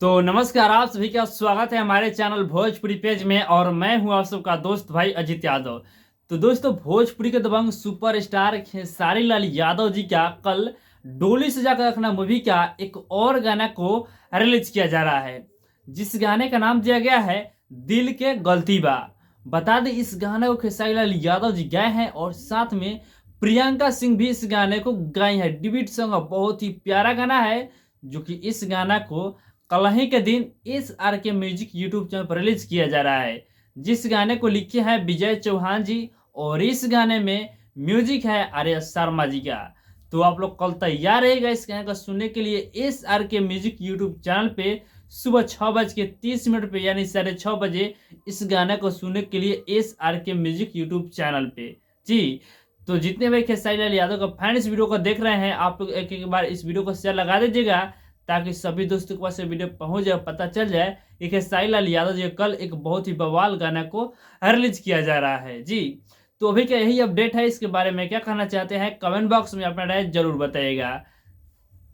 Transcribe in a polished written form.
तो नमस्कार, आप सभी का स्वागत है हमारे चैनल भोजपुरी पेज में और मैं हूं आप सबका दोस्त भाई अजित यादव। तो दोस्तों, भोजपुरी के दबंग सुपरस्टार खेसारी लाल यादव जी का कल डोली सजा कर रखना मूवी का एक और गाना को रिलीज किया जा रहा है, जिस गाने का नाम दिया गया है दिल के गलती बा। बता दें, इस गाने को खेसारी लाल यादव जी गाए हैं और साथ में प्रियंका सिंह भी इस गाने को गाई है। डिबिट सॉन्ग बहुत ही प्यारा गाना है, जो कि इस गाना को कल ही के दिन इस आर के म्यूजिक यूट्यूब चैनल पर रिलीज किया जा रहा है, जिस गाने को लिखे हैं विजय चौहान जी और इस गाने में म्यूजिक है आर्य शर्मा जी का। तो आप लोग कल तैयार रहेगा इस गाने को सुनने के लिए इस आर के म्यूजिक यूट्यूब चैनल पे सुबह 6:30 पे, यानी 6:30 बजे इस गाने को सुनने के लिए इस आर के म्यूजिक यूट्यूब चैनल पे। जी, तो जितने भाई खेसारी लाल यादव का फैन इस वीडियो को देख रहे हैं, आप लोग एक एक बार इस वीडियो को शेयर लगा दीजिएगा, ताकि सभी दोस्तों के पास ये वीडियो पहुंच जाए, पता चल जाए कि खेसारी लाल यादव जी कल एक बहुत ही बवाल गाना को रिलीज किया जा रहा है। जी, तो अभी का यही अपडेट है। इसके बारे में क्या कहना चाहते हैं, कमेंट बॉक्स में अपना राय जरूर बताइएगा।